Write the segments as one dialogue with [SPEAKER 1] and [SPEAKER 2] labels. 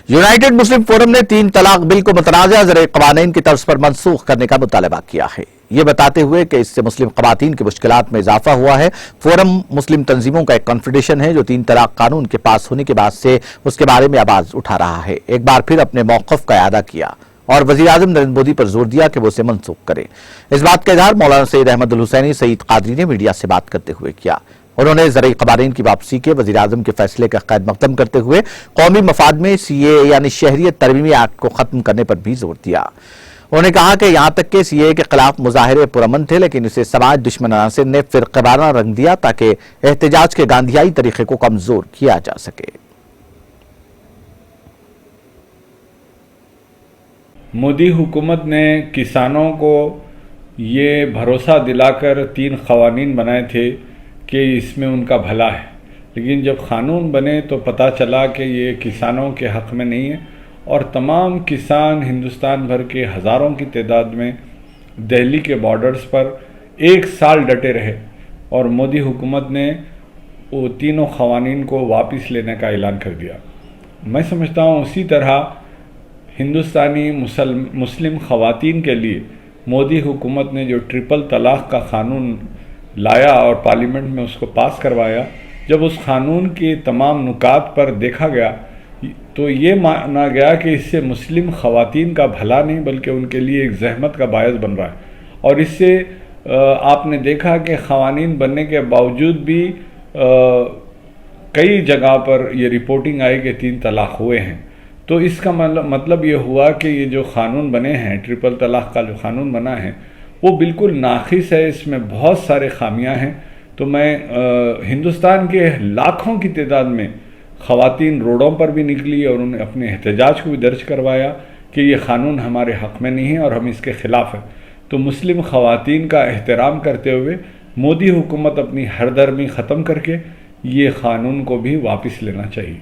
[SPEAKER 1] United मुस्लिम forum ने 3 तलाक bill को मुतनाज़ा ज़र क़वानीन की तर्ज पर मनसूख करने का मुतालबा किया है, ये बताते हुए कि इससे मुस्लिम ख़वातीन की मुश्किलात में इजाफा हुआ है। फोरम मुस्लिम तंजीमों का एक कॉन्फेडरेशन है जो 3 तलाक कानून के पास होने के बाद से उसके बारे में आवाज़ उठा रहा है। एक बार फिर अपने मौक़िफ़ का इआदा किया और वज़ीर-ए-आज़म नरेंद्र मोदी पर जोर दिया कि वो उसे मनसूख करें। इस बात का इज़हार मौलाना सैयद अहमद अल हुसैनी सईद कादरी ने मीडिया से बात करते हुए किया। उन्होंने ज़र क़वानीन की वापसी के वज़ीर-ए-आज़म के फैसले का खैर मक़दम करते हुए कौमी मफाद में CAA यानी शहरियत तरमीमी एक्ट को ख़त्म करने पर भी जोर दिया। उन्होंने कहा कि यहाँ तक के CAA के खिलाफ मुजाहिरे पुरअमन थे, लेकिन इसे समाज दुश्मन अनासिर ने फ़िरक़ेवाराना रंग दिया ताकि एहतजाज के गांधीयाई तरीक़े को कमज़ोर किया जा सके।
[SPEAKER 2] मोदी हुकूमत ने किसानों को ये भरोसा दिलाकर 3 क़वानीन बनाए थे कि इसमें उनका भला है, लेकिन जब क़ानून बने तो पता चला कि ये किसानों के हक़ में नहीं है और तमाम किसान हिंदुस्तान भर के हज़ारों की तादाद में दिल्ली के बॉर्डर्स पर 1 साल डटे रहे और मोदी हुकूमत ने वो तीनों क़वानीन को वापस लेने का ऐलान कर दिया। मैं समझता हूँ उसी तरह हिंदुस्तानी मुस्लिम ख़वातीन के लिए मोदी हुकूमत ने जो ट्रिपल तलाक़ का क़ानून लाया और पार्लियामेंट में उसको पास करवाया, जब उस क़ानून के तमाम नुकात पर देखा गया तो ये माना गया कि इससे मुस्लिम ख़वातीन का भला नहीं बल्कि उनके लिए एक ज़हमत का बायस बन रहा है। और इससे आपने देखा कि क़वानीन बनने के बावजूद भी कई जगह पर ये रिपोर्टिंग आई कि 3 तलाक़ हुए हैं। तो इसका मतलब ये हुआ कि ये जो क़ानून बने हैं, ट्रिपल तलाक़ का जो क़ानून बना है वो बिल्कुल नाक़िस है, इसमें बहुत सारे खामियां हैं। तो मैं हिंदुस्तान के लाखों की तादाद में ख़वातीन रोडों पर भी निकली और उन्हें अपने एहतजाज को भी दर्ज करवाया कि ये क़ानून हमारे हक़ में नहीं है और हम इसके ख़िलाफ़ हैं। तो मुस्लिम ख़वातीन का एहतराम करते हुए मोदी हुकूमत अपनी हरदर्मी ख़त्म करके ये क़ानून को भी वापस लेना चाहिए।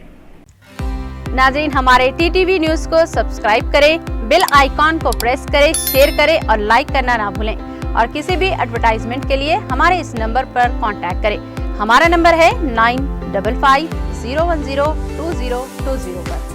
[SPEAKER 3] नाज़रीन, हमारे TTV न्यूज़ को सब्सक्राइब करें, बेल आइकॉन को प्रेस करें, शेयर करें और लाइक करना ना भूलें। और किसी भी एडवर्टाइजमेंट के लिए हमारे इस नंबर पर कांटेक्ट करें। हमारा नंबर है 9550102020 पर।